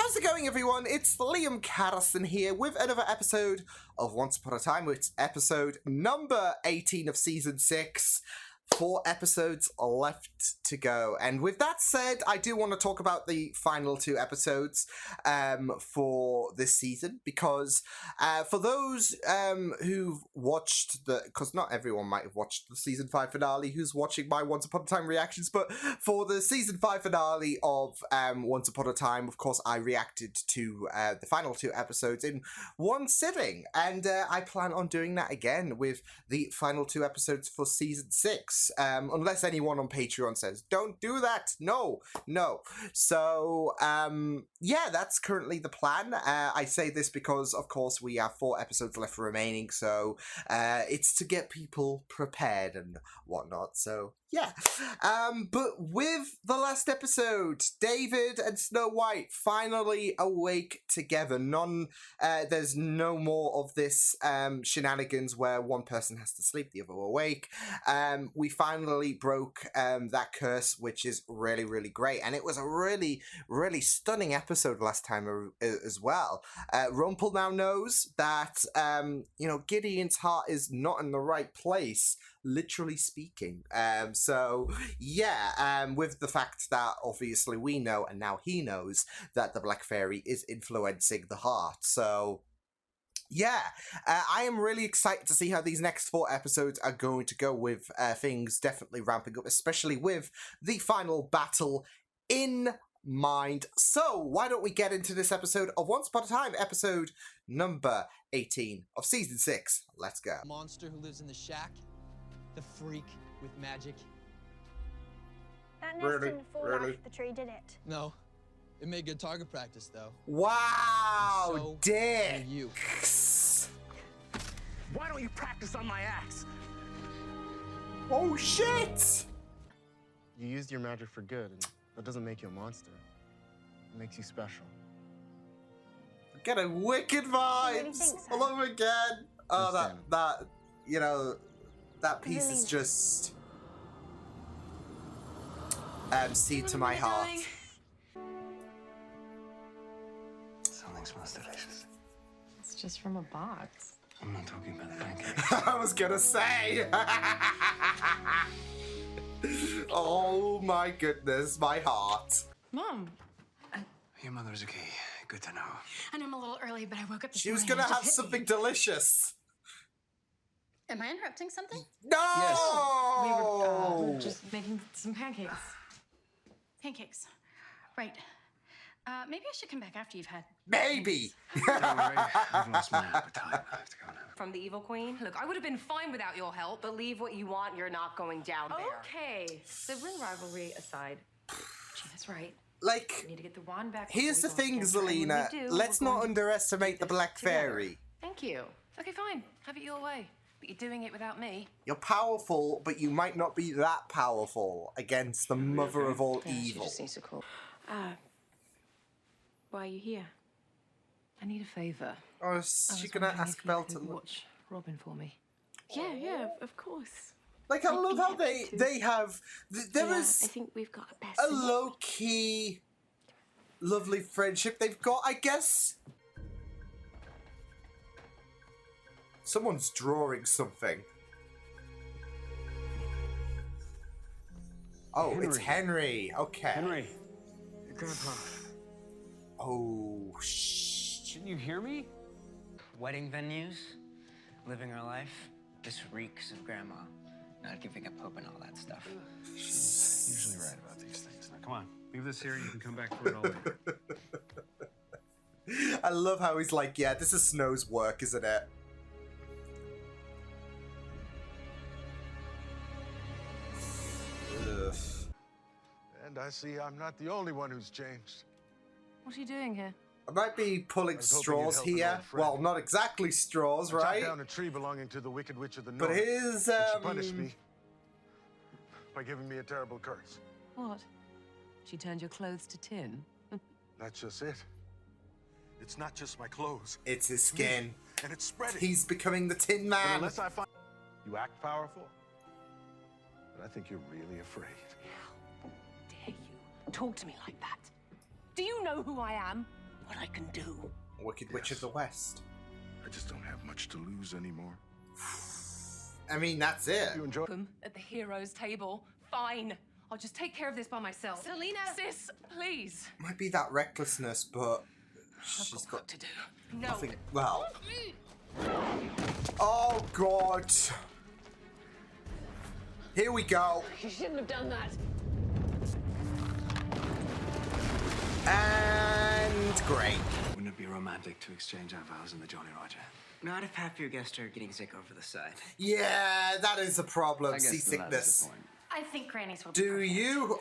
How's it going, everyone? It's Liam Carrison here with another episode of Once Upon a Time. It's episode number 18 of Season 6. 4 episodes left to go. And with that said, I do want to talk about the final 2 episodes for this season, because for those who've watched because not everyone might have watched the Season 5 finale who's watching my Once Upon a Time reactions, but for the Season 5 finale of Once Upon a Time, of course, I reacted to the final 2 episodes in one sitting, and I plan on doing that again with the final 2 episodes for Season 6. Unless anyone on Patreon says, don't do that. No. So, yeah, that's currently the plan. I say this because, of course, we have 4 episodes left remaining, so it's to get people prepared and whatnot, so yeah. But with the last episode, David and Snow White finally awake together. There's no more of this shenanigans where one person has to sleep, the other awake. We finally broke that curse, which is really, really great. And it was a really, really stunning episode last time as well. Rumpel now knows that, Gideon's heart is not in the right place, literally speaking. So yeah, with the fact that obviously we know, and now he knows, that the Black Fairy is influencing the heart. So yeah, I am really excited to see how these next 4 episodes are going to go, with things definitely ramping up, especially with the final battle in mind. So why don't we get into this episode of Once Upon a Time, episode number 18 of Season 6. Let's go. Monster who lives in the shack, the freak with magic. That nest didn't fall out of the tree, did it? No. It made good target practice, though. Wow, So dick! You. Why don't you practice on my axe? Oh, shit! You used your magic for good, and that doesn't make you a monster. It makes you special. Get a wicked vibes all over again. Oh, that piece is just seed to my heart. Something smells delicious. It's just from a box. I'm not talking about pancakes. I was gonna say. Oh my goodness, my heart. Mom. Your mother is okay. Good to know. And I'm a little early, but I woke up this She was morning gonna and it have just hit something me. delicious. Am I interrupting something? No! We were just making some pancakes. Pancakes. Right. Maybe I should come back after you've had... Maybe! Don't worry, I've lost my appetite. I have to go now. From the Evil Queen? Look, I would have been fine without your help. Believe what you want, you're not going down there. Okay. Sibling rivalry aside. Gee, that's right. Like, We need to get the wand back. here's the before we thing, go against her. And when Zelina. we do, Let's we're not going to underestimate the do this Black together. Fairy. Thank you. Okay, fine. Have it your way. But you're doing it without me. You're powerful, but you might not be that powerful against the mother of all Yeah, she evil. just needs to call. Why are you here? I need a favor. Oh, is she gonna ask Belle to look? Watch Robin for me. Yeah, of course. Like, I love how they have... There I is think we've got a best. a low-key, lovely friendship they've got, I guess. Someone's drawing something. Oh, it's Henry. Okay. Henry, your grandpa. Oh, Didn't you hear me? Wedding venues, living our life. This reeks of grandma. Not giving up hope and all that stuff. She's usually right about these things. Now, come on, leave this here. You can come back for it all later. I love how he's like, yeah, this is Snow's work, isn't it? Ugh. And I see I'm not the only one who's changed. What are you doing here? I might be pulling I was hoping straws you'd help an here. old friend. Well, not exactly straws, I chopped right? down a tree belonging to the Wicked Witch of the But North. his, and she punished me by giving me a terrible curse. What? She turned your clothes to tin? That's just it. It's not just my clothes. It's his skin. And it's spreading. He's becoming the Tin And Man. unless I find you act powerful, but I think you're really afraid. How dare you talk to me like that? Do you know who I am? what I can do. Wicked Witch of the West. I just don't have much to lose anymore. I mean, that's it. You enjoy At the hero's table. Fine. I'll just take care of this by myself. Selena! Sis, please. Might be that recklessness, but she's got to do. No. nothing. Well. Oh God. Here we go. You shouldn't have done that. And great. Wouldn't it be romantic to exchange our vows in the Jolly Roger? Not if half your guests are getting sick over the side. Yeah, that is a problem. I guess Seasickness. the point. I think Granny's will be Do perfect. you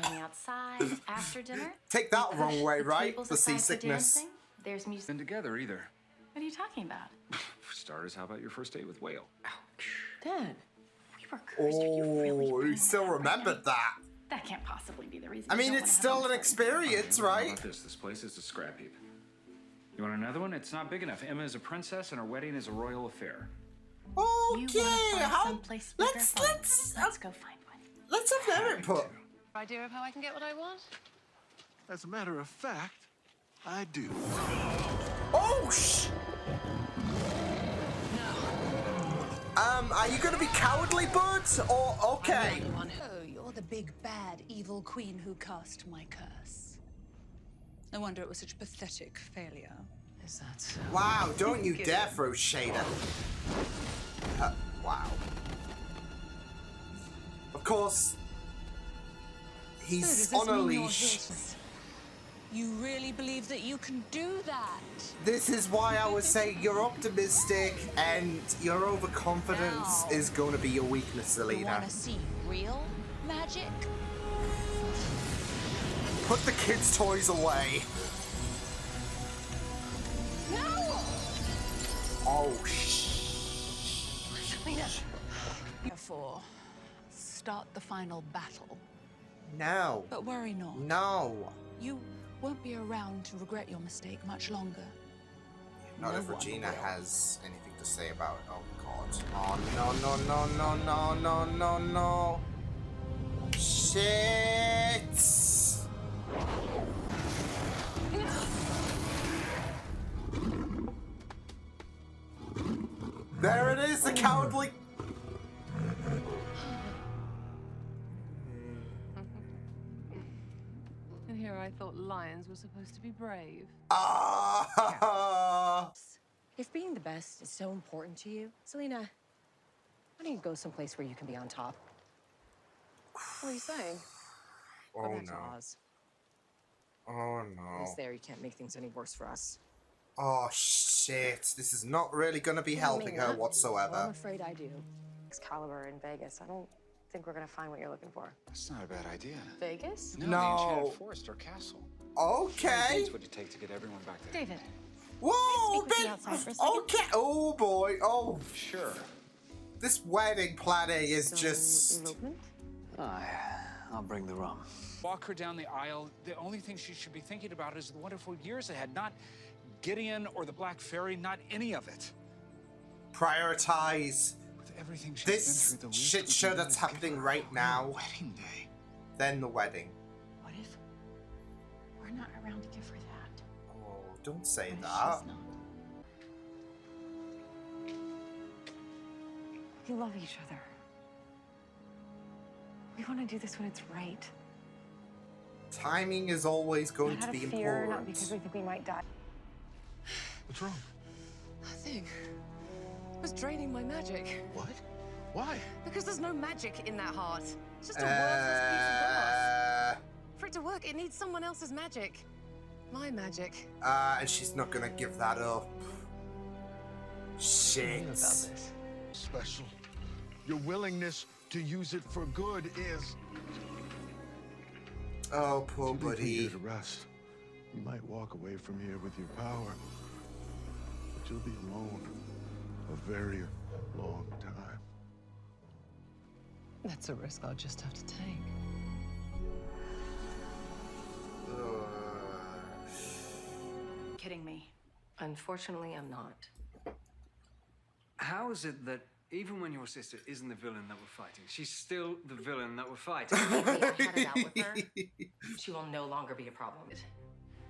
On the outside after dinner. take that We wrong push way, the right? tables The aside for seasickness. dancing. There's music. Been together either. What are you talking about? For starters, how about your first date with Whale? Dad. We were cursed. Are you really Oh, bringing you still that up right remembered now? that. That can't possibly be the reason. I you mean, don't it's wanna still have an a experience, How right? about this place is a scrap heap. You want another one? It's not big enough. Emma is a princess and her wedding is a royal affair. You Okay, wanna find how? someplace bigger? Let's Fine. let's Let's go find one. let's have their input. Idea of how I can get what I want? As a matter of fact, I do. Oh are you gonna be cowardly, buds, or okay? Oh, you're the big, bad, evil queen who cast my curse. No wonder it was such a pathetic failure. Is that so? Wow! Don't you dare throw shade at. Wow. Of course, So he's does this on a mean you're leash. here to- You really believe that you can do that? This is why I was saying you're optimistic and your overconfidence Now. is going to be your weakness, You Selena. want to see real magic? Put the kids' toys away. No! Oh, Selena. Therefore, start the final battle. No. But worry not. No. You won't be around to regret your mistake much longer. Not No if one Regina will. has anything to say about it. Oh, God. Oh, no. Shit. There it is, the cowardly. And here I thought lions were supposed to be brave. Ah. If being the best is so important to you, Selena, why don't you go someplace where you can be on top? What are you saying? Go Oh, back to no. Oz. Oh, At no. least there you can't make things any worse for us. Oh, shit. This is not really going to be helping her Well, I'm whatsoever. afraid I do. Excalibur in Vegas. I don't think we're gonna find what you're looking for. That's not a bad idea. Vegas? No, No. the Enchanted Forest or castle. Okay. What would it take to get everyone back there? David. Whoa, Speak with you bit. outside for a second? Okay. Oh, boy. Oh, Sure. this wedding planning is So, just. elopement? I'll bring the rum. Walk her down the aisle. The only thing she should be thinking about is the wonderful years ahead, not Gideon or the Black Fairy, not any of it. Prioritize With everything she's this been through, the least shit we show can do that's is give happening her right a now. wedding day. Then the wedding. What if we're not around to give her that? Oh, don't say What if that. she's not? We love each other. We want to do this when it's right. Timing is always going Not to out be of fear, not important. because we think we might die. What's wrong? Nothing. It was draining my magic. What? Why? Because there's no magic in that heart. It's just a worthless piece of glass. For it to work, it needs someone else's magic. My magic. And she's not gonna give that up. Shit. Special. Your willingness to use it for good is. Oh, poor You leave me buddy. here to rest. You might walk away from here with your power, but you'll be alone a very long time. That's a risk I'll just have to take. Kidding me. Unfortunately, I'm not. How is it that even when your sister isn't the villain that we're fighting, she's still the villain that we're fighting? I had it out with her. She will no longer be a problem.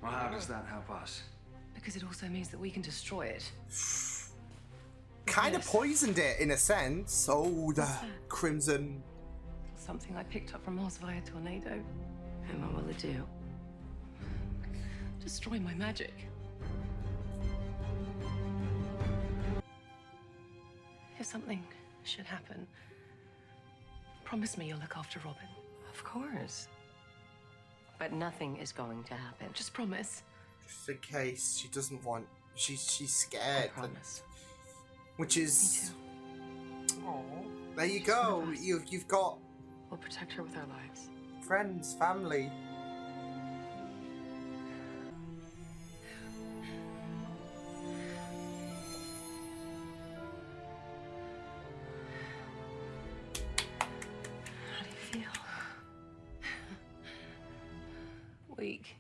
Well, how does that help us? Because it also means that we can destroy it. Kind of poisoned it in a sense. Oh, the crimson. Something I picked up from Mars via tornado. And what will it do? Destroy my magic. If something should happen, promise me you'll look after Robin. Of course. But nothing is going to happen. Just promise. Just in case she doesn't want... She's scared. I promise. Which is... Me too. Oh, there you go. You've got... We'll protect her with our lives. Friends, family. How do you feel? Weak.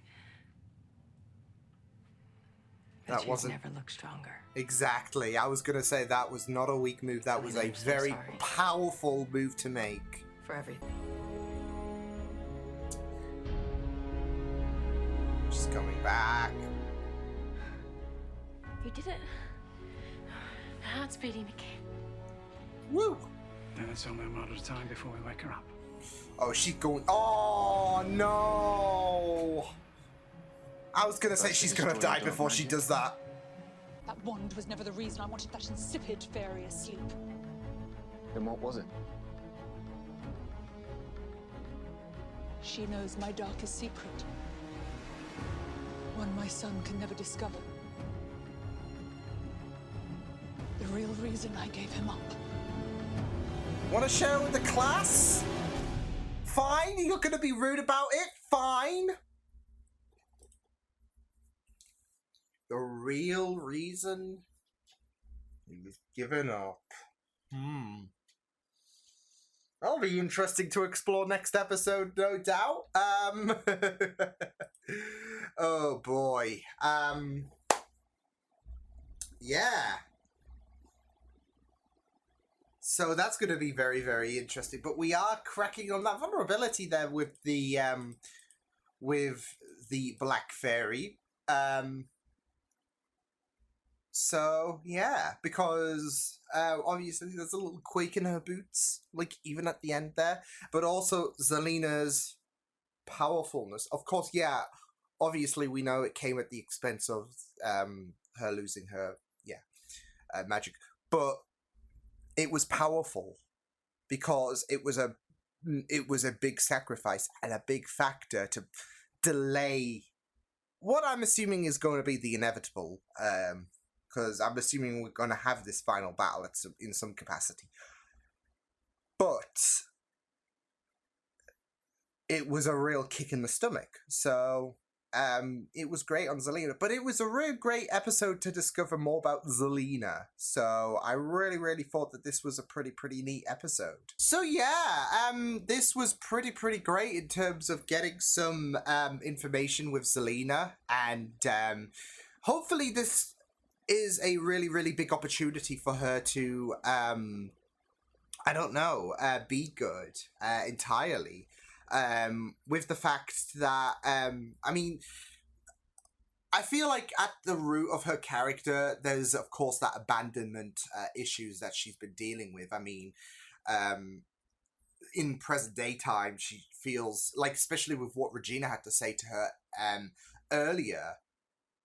That But wasn't... never looked stronger. Exactly. I was going to say that was not a weak move. That was a I'm so very sorry. powerful move to make. For everything. She's coming back. You did it. My heart's beating again. Woo! Then it's only a matter of time before we wake her up. Oh, she's going... Oh, no! I was going to say she's going to die before she does that. That wand was never the reason I wanted that insipid fairy asleep. Then what was it? She knows my darkest secret. One my son can never discover. The real reason I gave him up. Want to share with the class? Fine, you're going to be rude about it? Fine. The real reason he was given up. That'll be interesting to explore next episode, no doubt. Oh boy. Yeah. So that's going to be very, very interesting. But we are cracking on that vulnerability there with the Black Fairy. So, yeah, because obviously there's a little quake in her boots, like even at the end there, but also Zelina's powerfulness. Of course, yeah, obviously we know it came at the expense of her losing her, magic, but it was powerful because it was a big sacrifice and a big factor to delay what I'm assuming is going to be the inevitable, because I'm assuming we're going to have this final battle in some capacity. But it was a real kick in the stomach. So it was great on Zelina. But it was a real great episode to discover more about Zelina. So I really, really thought that this was a pretty neat episode. So yeah, this was pretty great in terms of getting some information with Zelina. And hopefully this is a really big opportunity for her to, I don't know, be good entirely. With the fact that, I mean, I feel like at the root of her character, there's, of course, that abandonment issues that she's been dealing with. I mean, in present day time, she feels like, especially with what Regina had to say to her earlier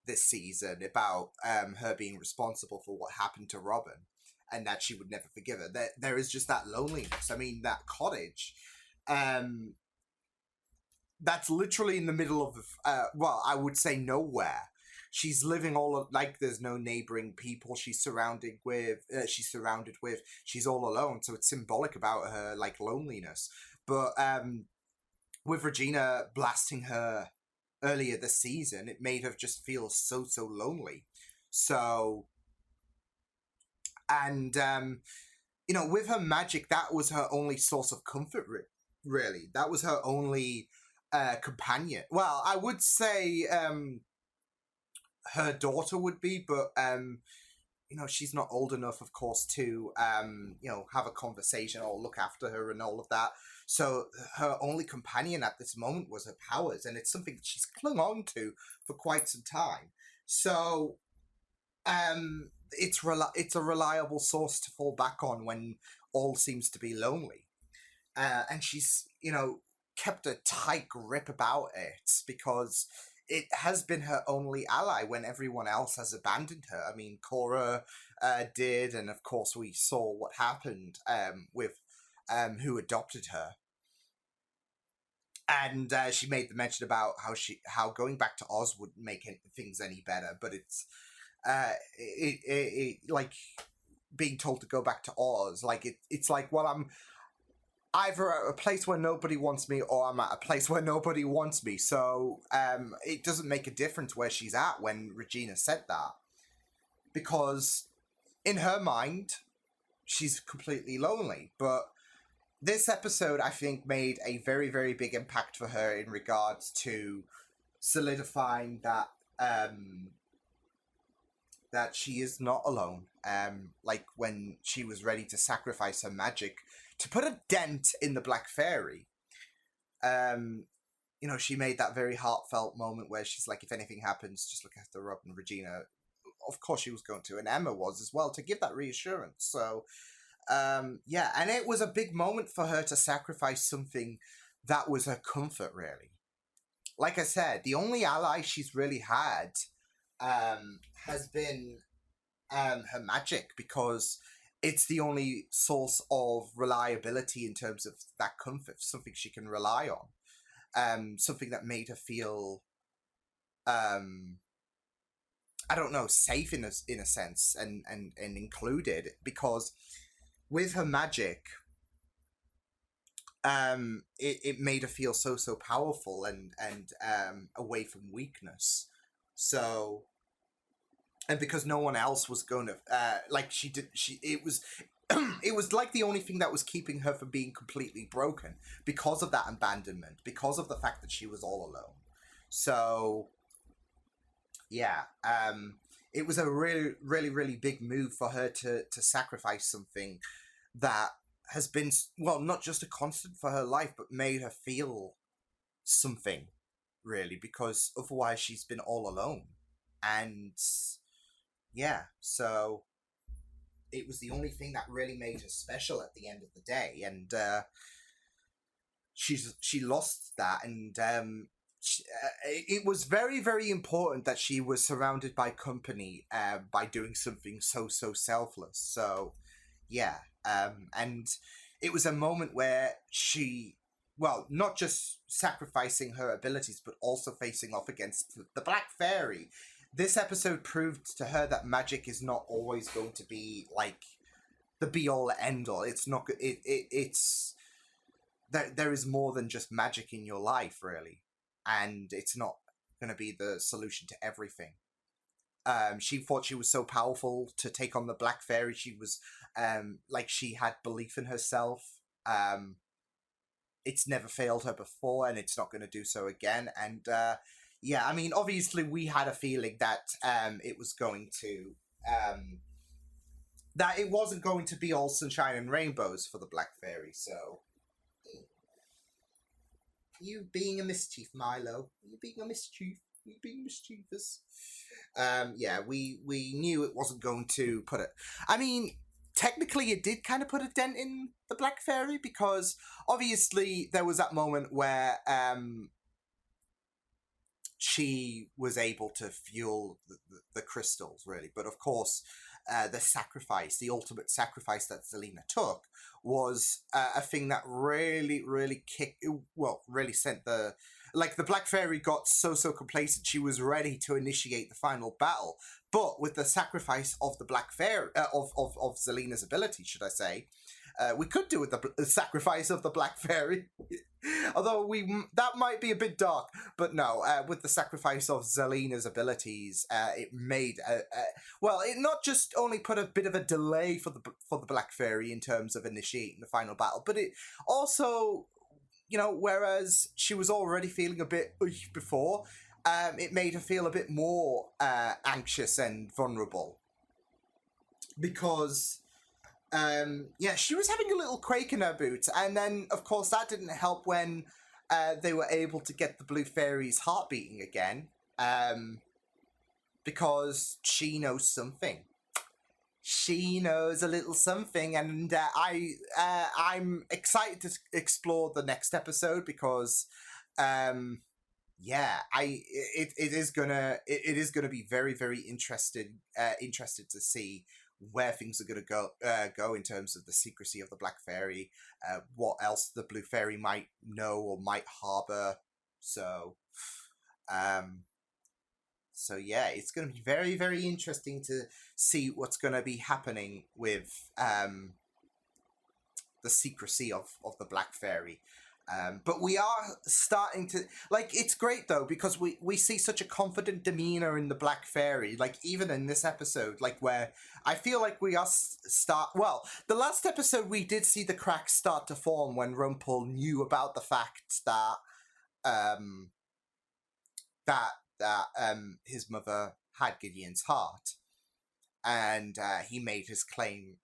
this season about her being responsible for what happened to Robin and that she would never forgive her. There is just that loneliness. I mean, that cottage, that's literally in the middle of, well, I would say nowhere. She's living like there's no neighboring people she's surrounded with. She's all alone. So it's symbolic about her like loneliness. But with Regina blasting her earlier this season, it made her just feel so lonely. So, and you know, with her magic, that was her only source of comfort. Really, that was her only companion. Well, I would say her daughter would be, but she's not old enough, of course, to, have a conversation or look after her and all of that. So her only companion at this moment was her powers, and it's something that she's clung on to for quite some time. So, it's a reliable source to fall back on when all seems to be lonely. And she's, kept a tight grip about it because it has been her only ally when everyone else has abandoned her. I mean, Cora did, and of course we saw what happened with who adopted her. And she made the mention about how going back to Oz would make things any better, but it's like being told to go back to Oz, like it's like, well, I'm either at a place where nobody wants me or I'm at a place where nobody wants me. So it doesn't make a difference where she's at when Regina said that, because in her mind she's completely lonely. But this episode, I think, made a very, very big impact for her in regards to solidifying that that she is not alone. Like when she was ready to sacrifice her magic to put a dent in the Black Fairy. She made that very heartfelt moment where she's like, if anything happens, just look after Rob and Regina. Of course she was going to, and Emma was as well, to give that reassurance. So, and it was a big moment for her to sacrifice something that was her comfort, really. Like I said, the only ally she's really had has been her magic, because it's the only source of reliability in terms of that comfort, something she can rely on, something that made her feel, safe in a sense, and included, because with her magic, it made her feel so powerful and away from weakness. So, and because no one else was going to, it was it was like the only thing that was keeping her from being completely broken, because of that abandonment, because of the fact that she was all alone. So, yeah, it was a really, really, really big move for her to sacrifice something that has been, well, not just a constant for her life, but made her feel something, really, because otherwise she's been all alone. And yeah, so it was the only thing that really made her special at the end of the day, and she lost that, and it was very, very important that she was surrounded by company by doing something so selfless. So yeah, and it was a moment where she, well, not just sacrificing her abilities, but also facing off against the Black Fairy. This episode proved to her that magic is not always going to be like the be-all end-all. It's not. It's there is more than just magic in your life, really, and it's not going to be the solution to everything. She thought she was so powerful to take on the Black Fairy. She was she had belief in herself. It's never failed her before, and it's not going to do so again. And yeah, I mean, obviously we had a feeling that it was going to that it wasn't going to be all sunshine and rainbows for the Black Fairy. So, you being a mischief, Milo. You being a mischief. You being mischievous. Yeah, we knew it wasn't going to put it. I mean, technically it did kind of put a dent in the Black Fairy, because obviously there was that moment where she was able to fuel the crystals, really. But of course, the ultimate sacrifice that Zelina took was a thing that really, really really sent the Black Fairy got so complacent, she was ready to initiate the final battle. But with the sacrifice of the Black Fairy, of Zelina's ability, should I say, we could do with the sacrifice of the Black Fairy. Although that might be a bit dark, but no, with the sacrifice of Zelina's abilities, it made it not just only put a bit of a delay for the Black Fairy in terms of initiating the final battle, but it also, whereas she was already feeling a bit before, it made her feel a bit more anxious and vulnerable. because she was having a little quake in her boots, and then of course that didn't help when they were able to get the Blue Fairy's heart beating again, because she knows something. She knows a little something, and I'm excited to explore the next episode because it is gonna be very, very interested to see where things are gonna go in terms of the secrecy of the Black Fairy, what else the Blue Fairy might know or might harbor. So yeah, it's going to be very, very interesting to see what's going to be happening with the secrecy of the Black Fairy. But we are starting to... Like, it's great, though, because we see such a confident demeanor in the Black Fairy. Like, even in this episode, like, where I feel like we are Well, the last episode, we did see the cracks start to form when Rumpel knew about the fact that... his mother had Gideon's heart, and he made his claim.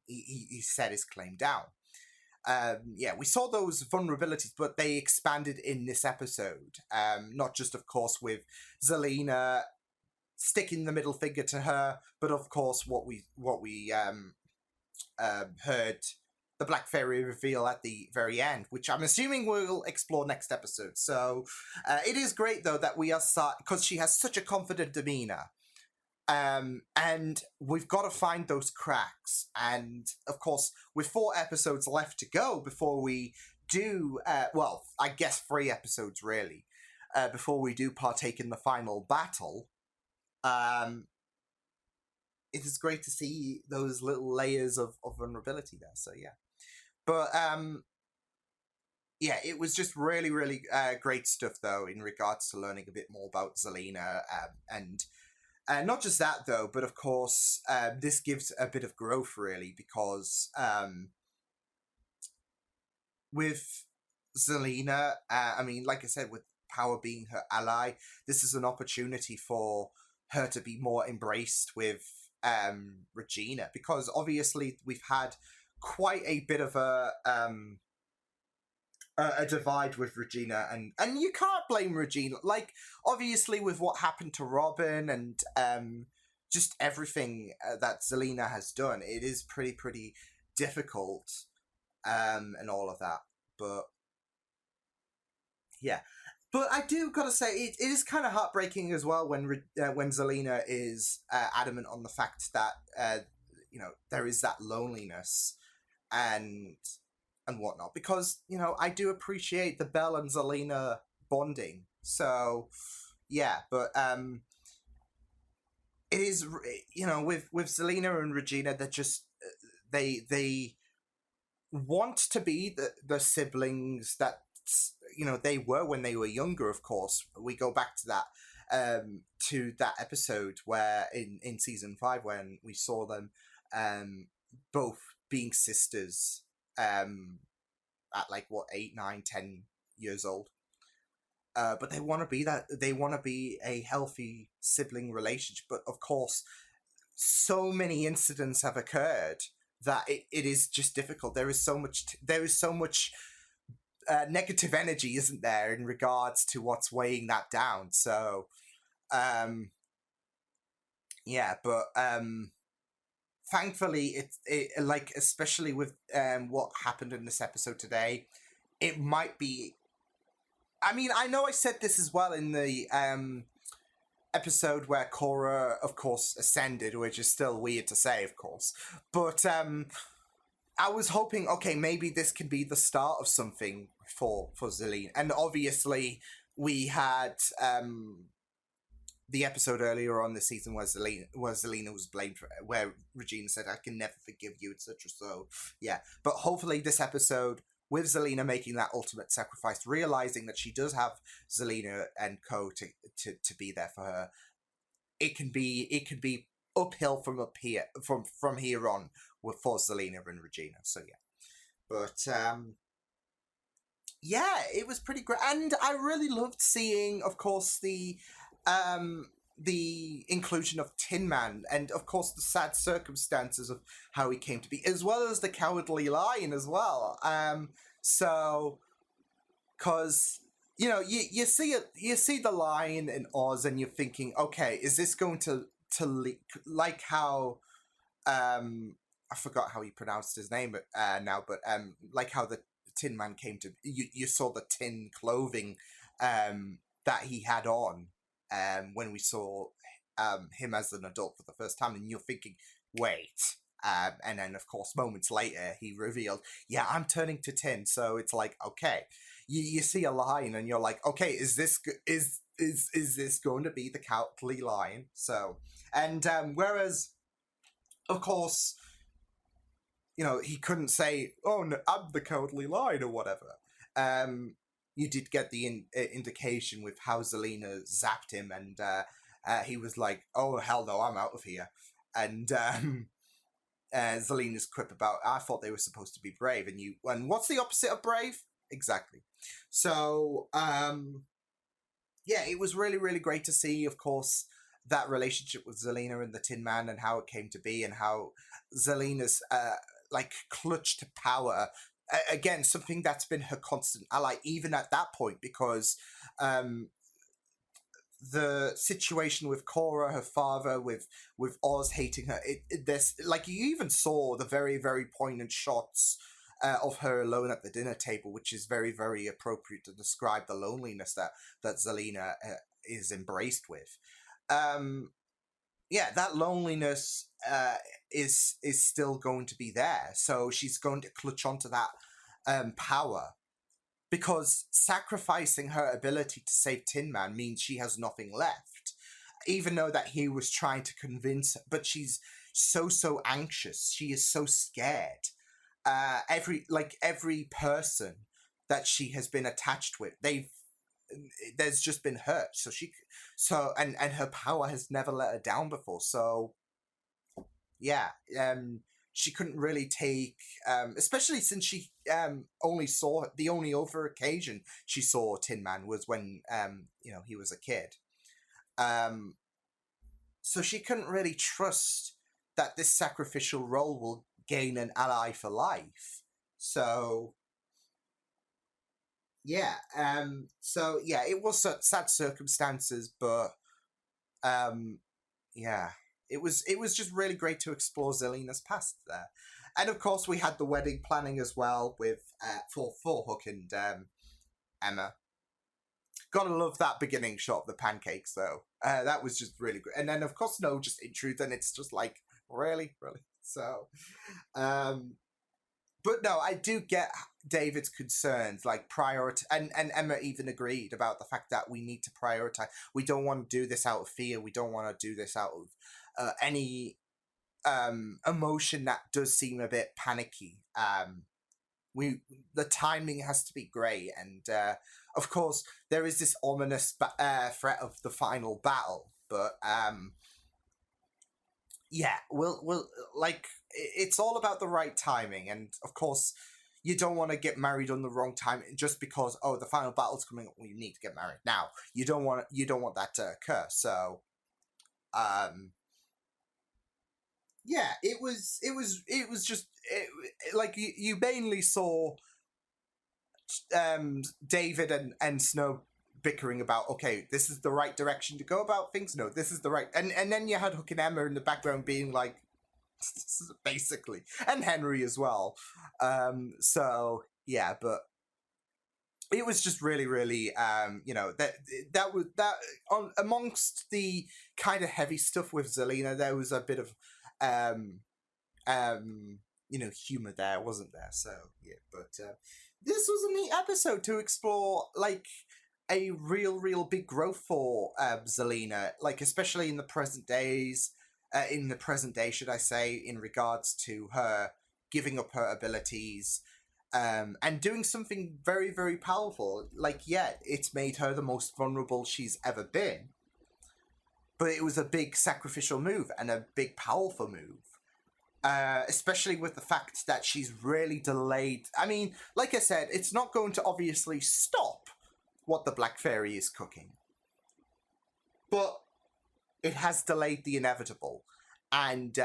He set his claim down. We saw those vulnerabilities, but they expanded in this episode. Not just, of course, with Zelena sticking the middle finger to her, but of course what we heard the Black Fairy reveal at the very end, which I'm assuming we'll explore next episode. So it is great, though, that we are because she has such a confident demeanor. And we've got to find those cracks. And, of course, with 4 episodes left to go before we do, I guess 3 episodes, really, before we do partake in the final battle, it is great to see those little layers of vulnerability there. So, yeah. But, it was just really, really great stuff, though, in regards to learning a bit more about Zelena. And not just that, though, but, of course, this gives a bit of growth, really, because with Zelena, like I said, with power being her ally, this is an opportunity for her to be more embraced with Regina, because, obviously, we've had quite a bit of a divide with Regina, and you can't blame Regina. Like, obviously, with what happened to Robin and just everything that Zelena has done, it is pretty difficult, and all of that. But yeah, but I do gotta say, it is kind of heartbreaking as well when Zelena is adamant on the fact that there is that loneliness and whatnot, because I do appreciate the Belle and Zelena bonding. So yeah, but it is with Zelena and Regina, they're just they want to be the siblings that they were when they were younger. Of course, we go back to that episode where in season 5 when we saw them both being sisters at 8, 9, 10 years old. But they want to be that. They want to be a healthy sibling relationship. But of course, so many incidents have occurred that it is just difficult. There is so much negative energy, isn't there, in regards to what's weighing that down. So, thankfully, especially with what happened in this episode today, it might be... I know I said this as well in the episode where Cora, of course, ascended, which is still weird to say, of course. But I was hoping, okay, maybe this can be the start of something for Zelena. And obviously, we had the episode earlier on this season where Zelena was blamed for, where Regina said, "I can never forgive you," etc. So, yeah. But hopefully this episode, with Zelena making that ultimate sacrifice, realizing that she does have Zelena and co to be there for her, it can be uphill from here on for Zelena and Regina. So yeah, but it was pretty great, and I really loved seeing, of course, the the inclusion of Tin Man, and of course the sad circumstances of how he came to be, as well as the Cowardly Lion as well. So, because you see the lion in Oz, and you're thinking, okay, is this going to like how I forgot how he pronounced his name now, but like how the Tin Man came to, you saw the tin clothing that he had on when we saw him as an adult for the first time, and you're thinking, wait. And then, of course, moments later, he revealed, yeah, I'm turning to tin. So it's like, okay, you see a lion, and you're like, okay, is this going to be the Cowardly Lion? So, and whereas, of course, he couldn't say, oh, no, I'm the Cowardly Lion or whatever. You did get the indication with how Zelina zapped him, and he was like, oh, hell no, I'm out of here. And Zelina's quip about, I thought they were supposed to be brave, and what's the opposite of brave? Exactly. So, yeah, it was really, really great to see, of course, that relationship with Zelina and the Tin Man, and how it came to be, and how Zelina's clutch to power, again, something that's been her constant ally even at that point, because the situation with Cora, her father, with Oz hating her, you even saw the very, very poignant shots of her alone at the dinner table, which is very, very appropriate to describe the loneliness that Zelina is embraced with. Yeah, that loneliness is still going to be there, so she's going to clutch onto that power, because sacrificing her ability to save Tin Man means she has nothing left, even though that he was trying to convince her, but she's so anxious, she is so scared. Every person that she has been attached with, there's just been hurt, and her power has never let her down before, so yeah, she couldn't really take, especially since she only saw, the only other occasion she saw Tin Man was when he was a kid, so she couldn't really trust that this sacrificial role will gain an ally for life. So yeah, it was sad circumstances, but yeah, it was just really great to explore Zelina's past there. And of course we had the wedding planning as well with for Hook and Emma. Gotta love that beginning shot of the pancakes though. That was just really good. And then of course just in truth, and it's just like, really? So but no, I do get David's concerns, like and Emma even agreed about the fact that we need to prioritize. We don't want to do this out of fear. We don't want to do this out of any emotion that does seem a bit panicky. The timing has to be great, and of course there is this ominous threat of the final battle, but yeah, we'll it's all about the right timing, and of course you don't want to get married on the wrong time just because, oh, the final battle's coming up, well, you need to get married now. You don't want that to occur. So yeah, it was just you mainly saw David and Snow bickering about, okay, this is the right direction to go about things. No, this is the right, and then you had Hook and Emma in the background being like, basically, and Henry as well. So yeah, but it was just really, really, that was amongst the kind of heavy stuff with Zelina, there was a bit of humor there, wasn't there? So yeah, but this was a neat episode to explore, like, a real big growth for Zelina, like, especially in the present day, should I say, in regards to her giving up her abilities and doing something very, very powerful. Like, yeah, it's made her the most vulnerable she's ever been, but it was a big sacrificial move and a big powerful move. Especially with the fact that she's really delayed. I mean, like I said, it's not going to obviously stop what the Black Fairy is cooking, but it has delayed the inevitable, and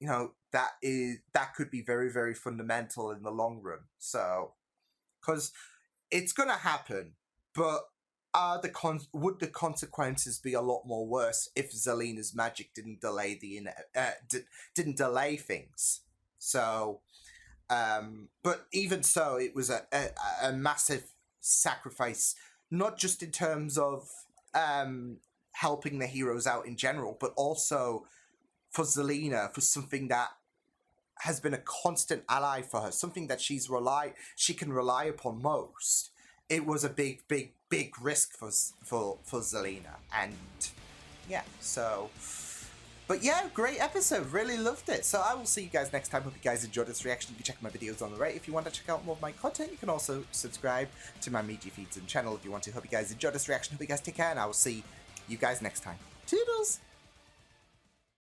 you know, that could be very, very fundamental in the long run. So, because it's gonna happen, but would the consequences be a lot more worse if Zelena's magic didn't delay didn't delay things? So, but even so, it was a massive sacrifice, not just in terms of helping the heroes out in general, but also for Zelena, for something that has been a constant ally for her, something that she can rely upon most. It was a big risk for Zelena, and yeah, so. But yeah, great episode. Really loved it. So I will see you guys next time. Hope you guys enjoyed this reaction. You can check my videos on the right. If you want to check out more of my content, you can also subscribe to my media feeds and channel if you want to. Hope you guys enjoyed this reaction. Hope you guys take care, and I will see you guys next time. Toodles!